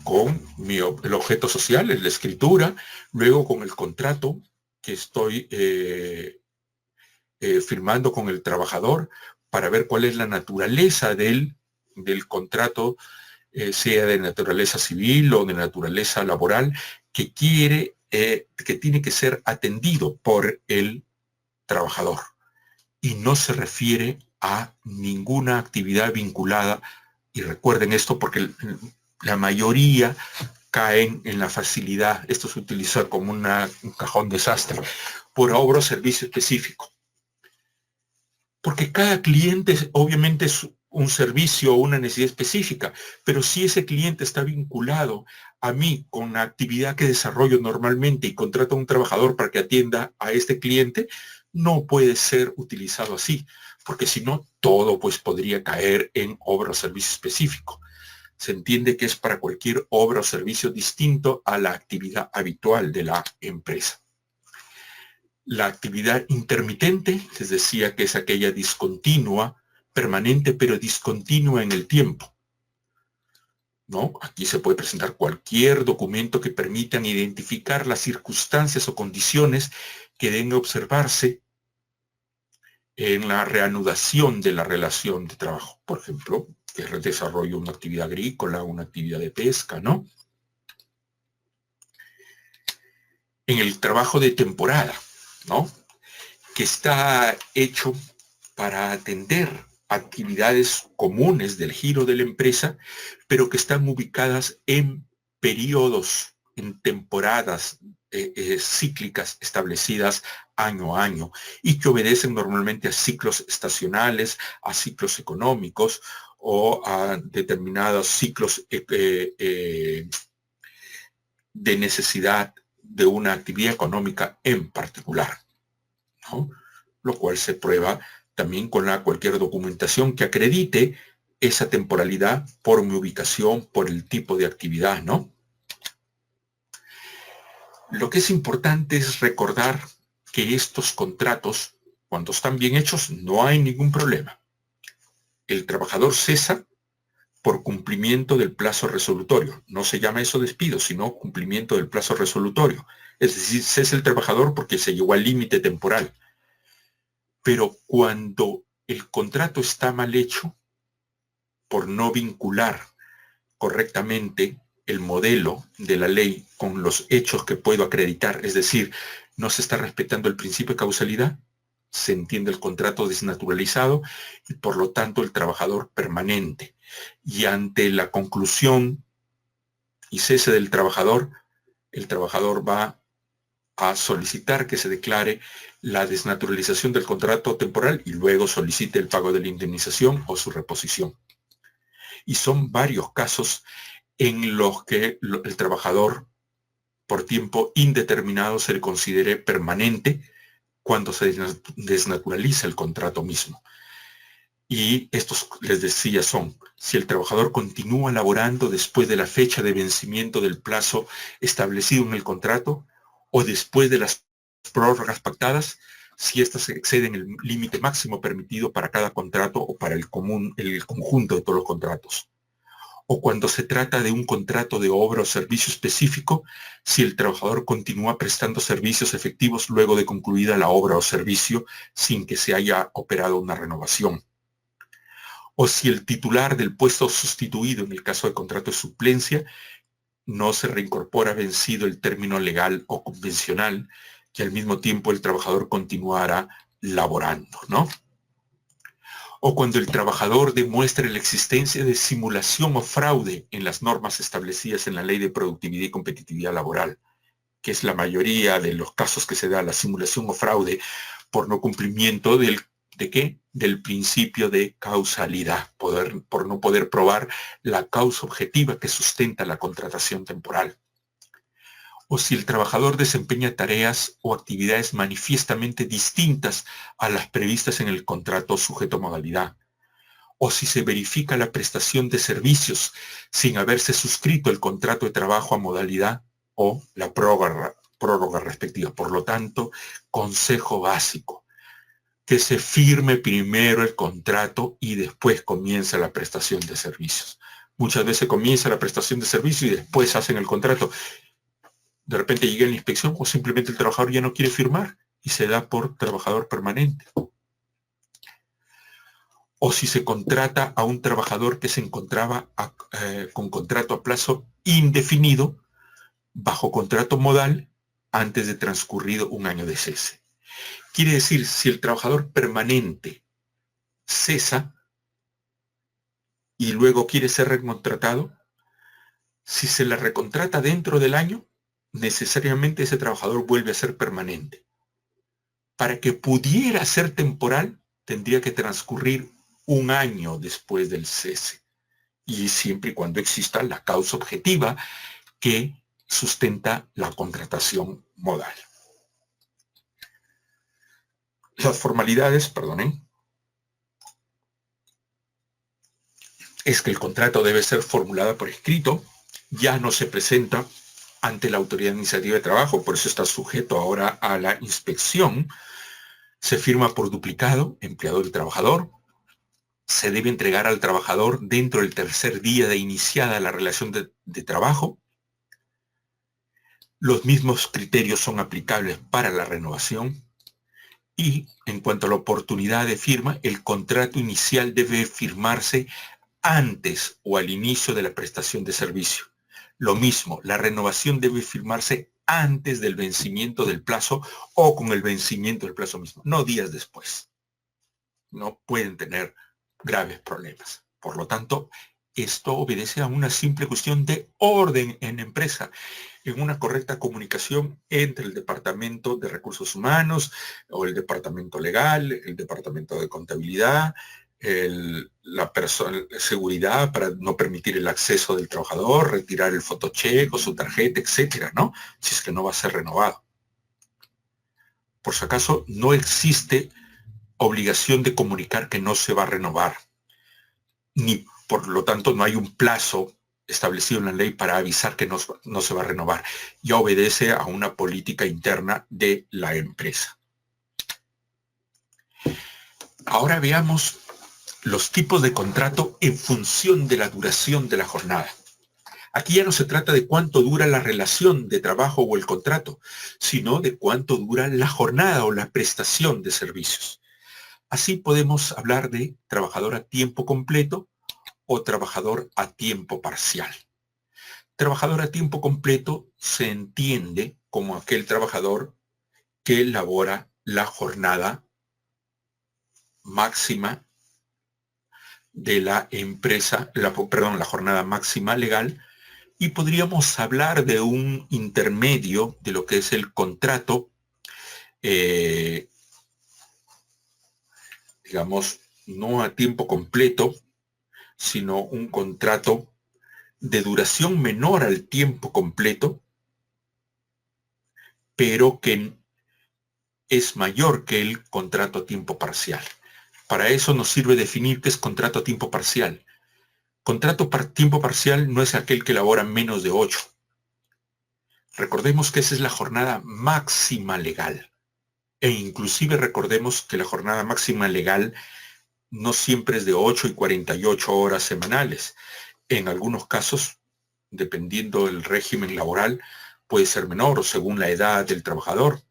con el objeto social, la escritura, luego con el contrato que estoy firmando con el trabajador para ver cuál es la naturaleza del contrato, sea de naturaleza civil o de naturaleza laboral, que tiene que ser atendido por el trabajador. Y no se refiere a ninguna actividad vinculada, y recuerden esto porque la mayoría caen en la facilidad, esto se utiliza como un cajón desastre, por obra o servicio específico. Porque cada cliente obviamente es un servicio o una necesidad específica, pero si ese cliente está vinculado a mí con la actividad que desarrollo normalmente y contrato a un trabajador para que atienda a este cliente, no puede ser utilizado así, porque si no, todo pues podría caer en obra o servicio específico. Se entiende que es para cualquier obra o servicio distinto a la actividad habitual de la empresa. La actividad intermitente, les decía que es aquella discontinua, permanente, pero discontinua en el tiempo, ¿no? Aquí se puede presentar cualquier documento que permitan identificar las circunstancias o condiciones que deben observarse en la reanudación de la relación de trabajo. Por ejemplo, que desarrollo una actividad agrícola, una actividad de pesca, ¿no? En el trabajo de temporada, ¿no? Que está hecho para atender actividades comunes del giro de la empresa, pero que están ubicadas en periodos, en temporadas cíclicas establecidas año a año y que obedecen normalmente a ciclos estacionales, a ciclos económicos o a determinados ciclos de necesidad de una actividad económica en particular, ¿no? Lo cual se prueba también con cualquier documentación que acredite esa temporalidad por mi ubicación, por el tipo de actividad, ¿no? Lo que es importante es recordar que estos contratos, cuando están bien hechos, no hay ningún problema. el trabajador cesa por cumplimiento del plazo resolutorio. No se llama eso despido, sino cumplimiento del plazo resolutorio. Es decir, cesa el trabajador porque se llegó al límite temporal. Pero cuando el contrato está mal hecho, por no vincular correctamente el modelo de la ley con los hechos que puedo acreditar, es decir, no se está respetando el principio de causalidad, se entiende el contrato desnaturalizado y por lo tanto el trabajador permanente. Y ante la conclusión y cese del trabajador, el trabajador va a solicitar que se declare la desnaturalización del contrato temporal y luego solicite el pago de la indemnización o su reposición. Y son varios casos en los que el trabajador por tiempo indeterminado se le considere permanente cuando se desnaturaliza el contrato mismo. Y estos, les decía, son si el trabajador continúa laborando después de la fecha de vencimiento del plazo establecido en el contrato o después de las prórrogas pactadas, si éstas exceden el límite máximo permitido para cada contrato o para el conjunto de todos los contratos. O cuando se trata de un contrato de obra o servicio específico, si el trabajador continúa prestando servicios efectivos luego de concluida la obra o servicio sin que se haya operado una renovación. O si el titular del puesto sustituido en el caso de contrato de suplencia no se reincorpora vencido el término legal o convencional, que al mismo tiempo el trabajador continuará laborando, ¿no? O cuando el trabajador demuestre la existencia de simulación o fraude en las normas establecidas en la Ley de Productividad y Competitividad Laboral, que es la mayoría de los casos que se da la simulación o fraude por no cumplimiento ¿de qué? Del principio de causalidad, por no poder probar la causa objetiva que sustenta la contratación temporal. O si el trabajador desempeña tareas o actividades manifiestamente distintas a las previstas en el contrato sujeto a modalidad. O si se verifica la prestación de servicios sin haberse suscrito el contrato de trabajo a modalidad o la prórroga respectiva. Por lo tanto, consejo básico, que se firme primero el contrato y después comienza la prestación de servicios. Muchas veces comienza la prestación de servicios y después hacen el contrato. De repente llega la inspección o simplemente el trabajador ya no quiere firmar y se da por trabajador permanente. O si se contrata a un trabajador que se encontraba con contrato a plazo indefinido, bajo contrato modal, antes de transcurrido un año de cese. Quiere decir, si el trabajador permanente cesa y luego quiere ser recontratado, si se le recontrata dentro del año, necesariamente ese trabajador vuelve a ser permanente. Para que pudiera ser temporal, tendría que transcurrir un año después del cese. Y siempre y cuando exista la causa objetiva que sustenta la contratación modal. Las formalidades, perdonen, es que el contrato debe ser formulado por escrito, ya no se presenta ante la autoridad administrativa de trabajo, por eso está sujeto ahora a la inspección, se firma por duplicado, empleador y trabajador, se debe entregar al trabajador dentro del tercer día de iniciada la relación de trabajo, los mismos criterios son aplicables para la renovación y en cuanto a la oportunidad de firma, el contrato inicial debe firmarse antes o al inicio de la prestación de servicio. Lo mismo, la renovación debe firmarse antes del vencimiento del plazo o con el vencimiento del plazo mismo, no días después. No pueden tener graves problemas. Por lo tanto, esto obedece a una simple cuestión de orden en empresa, en una correcta comunicación entre el Departamento de Recursos Humanos o el Departamento Legal, el Departamento de Contabilidad, la seguridad para no permitir el acceso del trabajador, retirar el fotocheck o su tarjeta, etcétera, ¿no? Si es que no va a ser renovado. Por si acaso, no existe obligación de comunicar que no se va a renovar, ni por lo tanto no hay un plazo establecido en la ley para avisar que no se va a renovar. Ya obedece a una política interna de la empresa. Ahora veamos los tipos de contrato en función de la duración de la jornada. Aquí ya no se trata de cuánto dura la relación de trabajo o el contrato, sino de cuánto dura la jornada o la prestación de servicios. Así podemos hablar de trabajador a tiempo completo o trabajador a tiempo parcial. Trabajador a tiempo completo se entiende como aquel trabajador que labora la jornada máxima de la empresa, la jornada máxima legal, y podríamos hablar de un intermedio de lo que es el contrato, digamos, no a tiempo completo, sino un contrato de duración menor al tiempo completo, pero que es mayor que el contrato a tiempo parcial. Para eso nos sirve definir qué es contrato a tiempo parcial. Contrato a tiempo parcial no es aquel que labora menos de 8. Recordemos que esa es la jornada máxima legal. E inclusive recordemos que la jornada máxima legal no siempre es de 8 y 48 horas semanales. En algunos casos, dependiendo del régimen laboral, puede ser menor o según la edad del trabajador.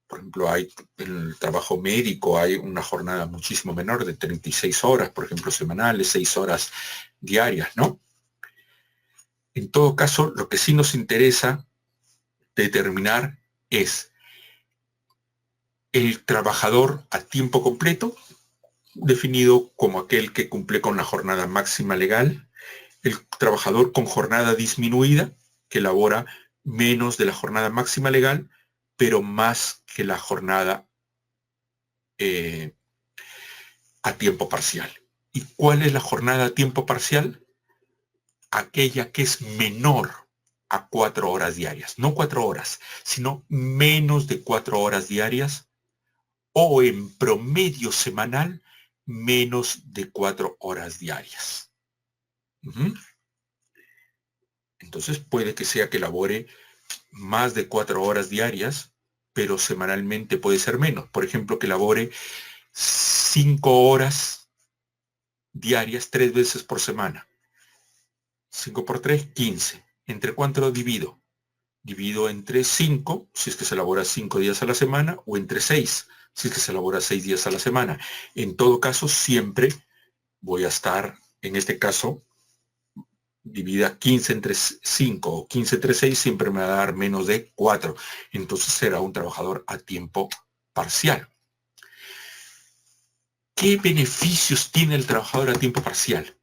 Por ejemplo, en el trabajo médico hay una jornada muchísimo menor de 36 horas, por ejemplo, semanales, 6 horas diarias, ¿no? En todo caso, lo que sí nos interesa determinar es el trabajador a tiempo completo, definido como aquel que cumple con la jornada máxima legal, el trabajador con jornada disminuida, que labora menos de la jornada máxima legal, pero más que la jornada a tiempo parcial. ¿Y cuál es la jornada a tiempo parcial? Aquella que es menor a 4 horas diarias. No 4 horas, sino menos de 4 horas diarias, o en promedio semanal, menos de 4 horas diarias. Entonces puede que sea que labore más de 4 horas diarias, pero semanalmente puede ser menos. Por ejemplo, que labore 5 horas diarias 3 veces por semana. 5 por 3, 15. ¿Entre cuánto lo divido? Divido entre 5, si es que se labora 5 días a la semana, o entre 6, si es que se labora 6 días a la semana. En todo caso, siempre voy a estar, en este caso, divida 15 entre 5 o 15 entre 6, siempre me va a dar menos de 4. Entonces será un trabajador a tiempo parcial. ¿Qué beneficios tiene el trabajador a tiempo parcial?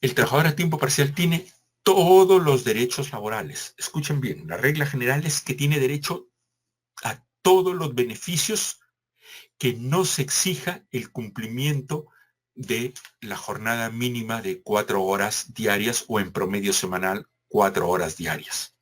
El trabajador a tiempo parcial tiene todos los derechos laborales. Escuchen bien, la regla general es que tiene derecho a todos los beneficios que no se exija el cumplimiento de la jornada mínima de 4 horas diarias o en promedio semanal 4 horas diarias.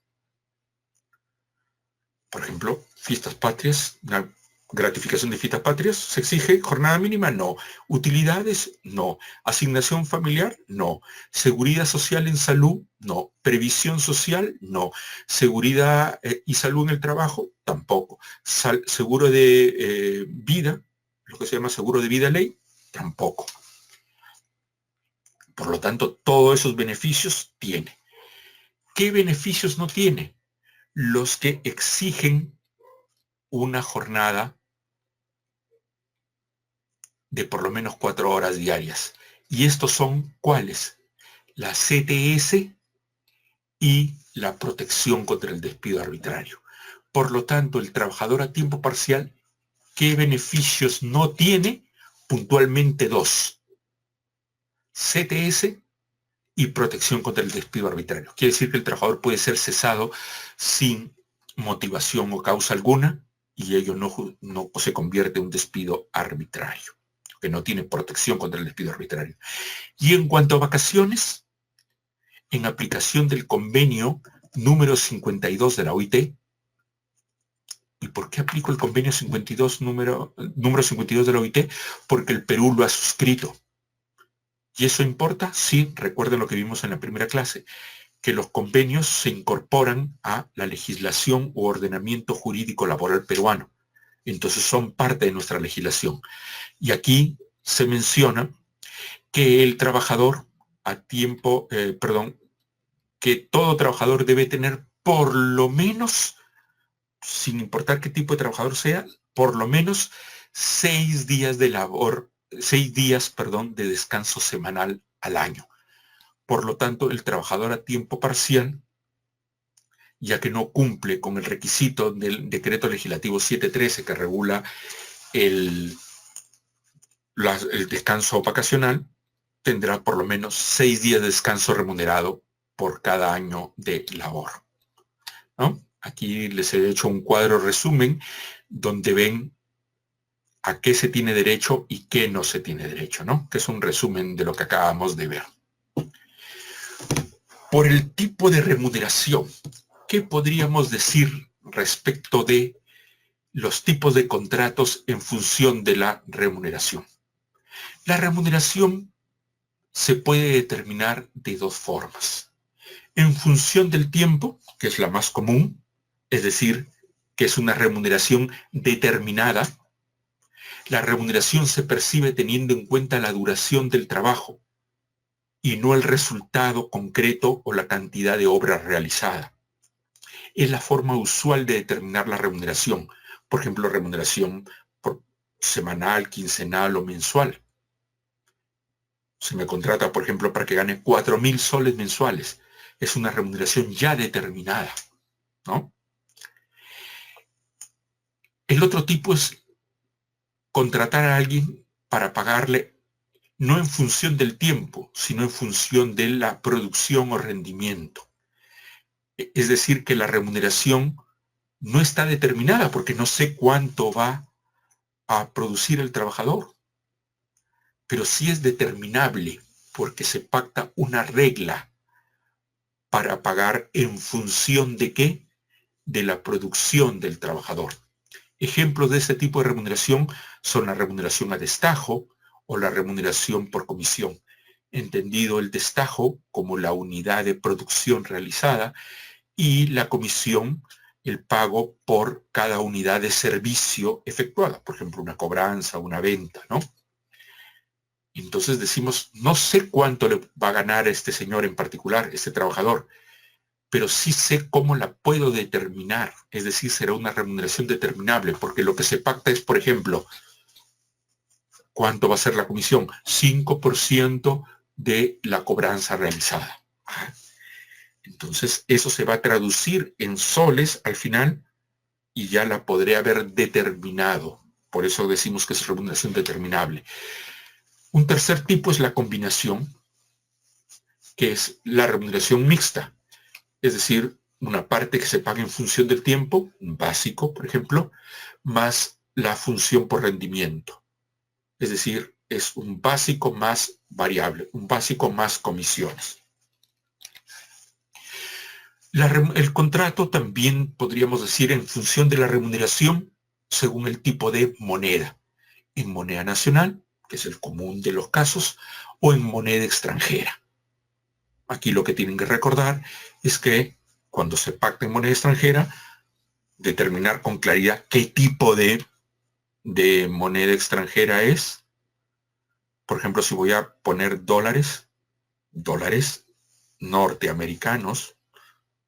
Por ejemplo, fiestas patrias, una gratificación de fiestas patrias, ¿se exige jornada mínima? No. ¿Utilidades? No. ¿Asignación familiar? No. ¿Seguridad social en salud? No. ¿Previsión social? No. ¿Seguridad y salud en el trabajo? Tampoco. ¿Seguro de vida? Lo que se llama seguro de vida ley? Tampoco. Por lo tanto, todos esos beneficios tiene. ¿Qué beneficios no tiene? Los que exigen una jornada de por lo menos 4 horas diarias. ¿Y estos son cuáles? La CTS y la protección contra el despido arbitrario. Por lo tanto, el trabajador a tiempo parcial, ¿qué beneficios no tiene? Puntualmente 2. CTS y protección contra el despido arbitrario. Quiere decir que el trabajador puede ser cesado sin motivación o causa alguna y ello no se convierte en un despido arbitrario, que no tiene protección contra el despido arbitrario. Y en cuanto a vacaciones, en aplicación del convenio número 52 de la OIT, ¿y por qué aplico el convenio 52 número 52 de la OIT? Porque el Perú lo ha suscrito. ¿Y eso importa? Sí, recuerden lo que vimos en la primera clase, que los convenios se incorporan a la legislación u ordenamiento jurídico laboral peruano. Entonces son parte de nuestra legislación. Y aquí se menciona que el trabajador que todo trabajador debe tener por lo menos, sin importar qué tipo de trabajador sea, por lo menos 6 días de labor, 6 días, perdón, de descanso semanal al año. Por lo tanto, el trabajador a tiempo parcial, ya que no cumple con el requisito del decreto legislativo 713 que regula el descanso vacacional, tendrá por lo menos 6 días de descanso remunerado por cada año de labor, ¿no? Aquí les he hecho un cuadro resumen donde ven a qué se tiene derecho y qué no se tiene derecho, ¿no? Que es un resumen de lo que acabamos de ver. Por el tipo de remuneración, ¿qué podríamos decir respecto de los tipos de contratos en función de la remuneración? La remuneración se puede determinar de dos formas. En función del tiempo, que es la más común, es decir, que es una remuneración determinada. La remuneración se percibe teniendo en cuenta la duración del trabajo y no el resultado concreto o la cantidad de obra realizada. Es la forma usual de determinar la remuneración, por ejemplo, remuneración por semanal, quincenal o mensual. Se me contrata, por ejemplo, para que gane 4.000 soles mensuales. Es una remuneración ya determinada, ¿no? El otro tipo es contratar a alguien para pagarle no en función del tiempo, sino en función de la producción o rendimiento. Es decir, que la remuneración no está determinada porque no sé cuánto va a producir el trabajador, pero sí es determinable porque se pacta una regla para pagar en función de qué, de la producción del trabajador. Ejemplos de este tipo de remuneración son la remuneración a destajo o la remuneración por comisión, entendido el destajo como la unidad de producción realizada y la comisión, el pago por cada unidad de servicio efectuada, por ejemplo, una cobranza, una venta, ¿no? Entonces decimos, no sé cuánto le va a ganar a este señor en particular, este trabajador, pero sí sé cómo la puedo determinar, es decir, será una remuneración determinable, porque lo que se pacta es, por ejemplo, ¿cuánto va a ser la comisión? 5% de la cobranza realizada. Entonces, eso se va a traducir en soles al final y ya la podré haber determinado. Por eso decimos que es remuneración determinable. Un tercer tipo es la combinación, que es la remuneración mixta. Es decir, una parte que se paga en función del tiempo, un básico, por ejemplo, más la función por rendimiento. Es decir, es un básico más variable, un básico más comisiones. El contrato también podríamos decir en función de la remuneración según el tipo de moneda. En moneda nacional, que es el común de los casos, o en moneda extranjera. Aquí lo que tienen que recordar es que cuando se pacta en moneda extranjera, determinar con claridad qué tipo de moneda extranjera es. Por ejemplo, si voy a poner dólares norteamericanos,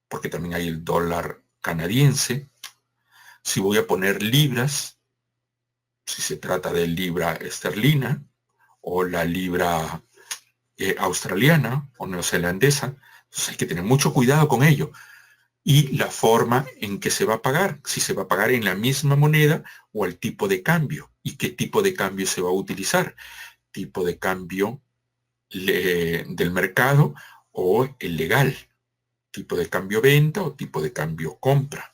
porque también hay el dólar canadiense. Si voy a poner libras, si se trata de libra esterlina o la libra australiana o neozelandesa, entonces hay que tener mucho cuidado con ello. Y la forma en que se va a pagar, si se va a pagar en la misma moneda o el tipo de cambio, y qué tipo de cambio se va a utilizar, tipo de cambio del mercado o el legal, tipo de cambio venta o tipo de cambio compra.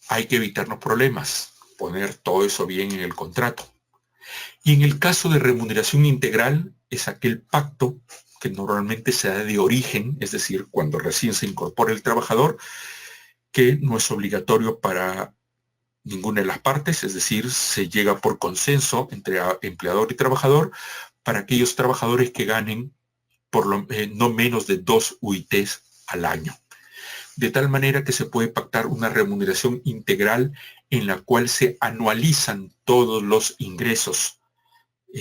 Hay que evitarnos problemas, poner todo eso bien en el contrato. Y en el caso de remuneración integral, es aquel pacto que normalmente se da de origen, es decir, cuando recién se incorpora el trabajador, que no es obligatorio para ninguna de las partes, es decir, se llega por consenso entre empleador y trabajador para aquellos trabajadores que ganen no menos de 2 UITs al año. De tal manera que se puede pactar una remuneración integral en la cual se anualizan todos los ingresos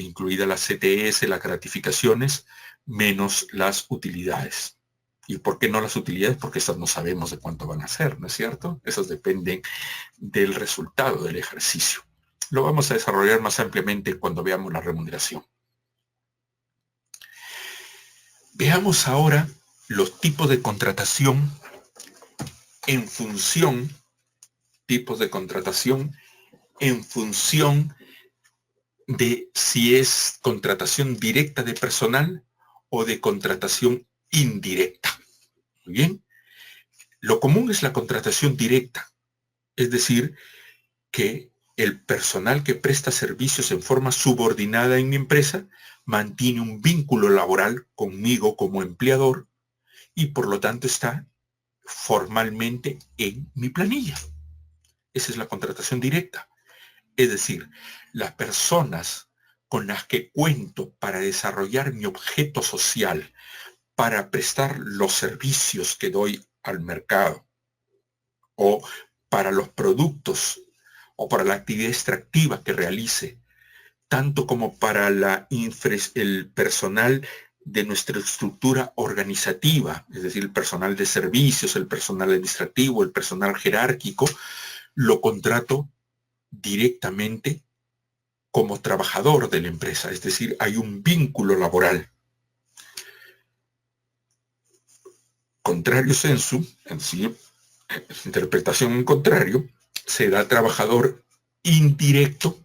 incluida la CTS, las gratificaciones, menos las utilidades. ¿Y por qué no las utilidades? Porque esas no sabemos de cuánto van a ser, ¿no es cierto? Esas dependen del resultado del ejercicio. Lo vamos a desarrollar más ampliamente cuando veamos la remuneración. Veamos ahora los tipos de contratación en función, de si es contratación directa de personal o de contratación indirecta. Muy bien. Lo común es la contratación directa, es decir, que el personal que presta servicios en forma subordinada en mi empresa mantiene un vínculo laboral conmigo como empleador y por lo tanto está formalmente en mi planilla. Esa es la contratación directa. Es decir, las personas con las que cuento para desarrollar mi objeto social, para prestar los servicios que doy al mercado, o para los productos, o para la actividad extractiva que realice, tanto como para el personal de nuestra estructura organizativa, es decir, el personal de servicios, el personal administrativo, el personal jerárquico, lo contrato directamente como trabajador de la empresa, es decir, hay un vínculo laboral. Contrario sensu, es decir, interpretación en contrario, será trabajador indirecto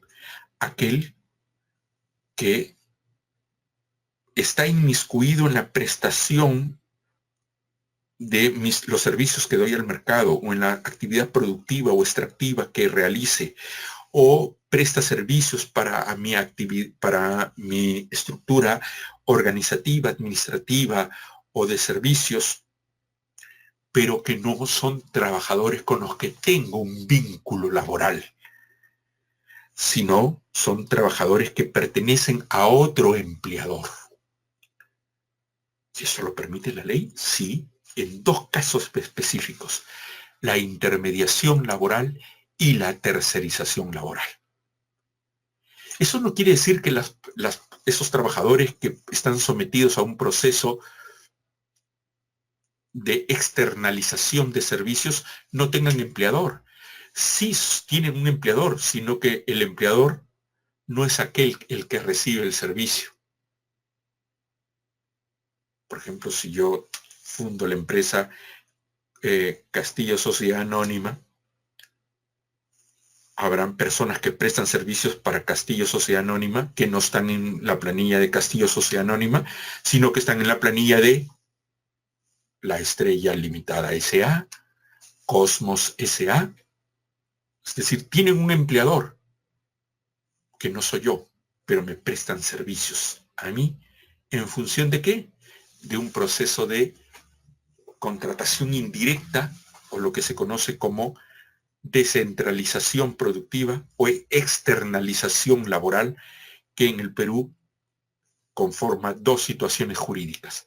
aquel que está inmiscuido en la prestación de los servicios que doy al mercado o en la actividad productiva o extractiva que realice, o presta servicios para mi estructura organizativa, administrativa o de servicios, pero que no son trabajadores con los que tengo un vínculo laboral, sino son trabajadores que pertenecen a otro empleador. Si eso lo permite la ley, sí, en dos casos específicos: la intermediación laboral y la tercerización laboral. Eso no quiere decir que esos trabajadores que están sometidos a un proceso de externalización de servicios no tengan empleador. Sí tienen un empleador, sino que el empleador no es aquel el que recibe el servicio. Por ejemplo, si yo fundo la empresa Castillo Sociedad Anónima, habrán personas que prestan servicios para Castillo Sociedad Anónima que no están en la planilla de Castillo Sociedad Anónima, sino que están en la planilla de La Estrella Limitada S.A., Cosmos S.A. Es decir, tienen un empleador que no soy yo, pero me prestan servicios a mí. ¿En función de qué? De un proceso de contratación indirecta, o lo que se conoce como descentralización productiva o externalización laboral, que en el Perú conforma dos situaciones jurídicas: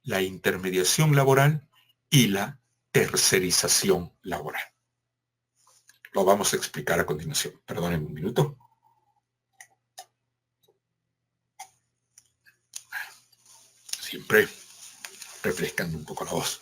la intermediación laboral y la tercerización laboral. Lo vamos a explicar a continuación. Perdonen un minuto. Siempre refrescando un poco la voz.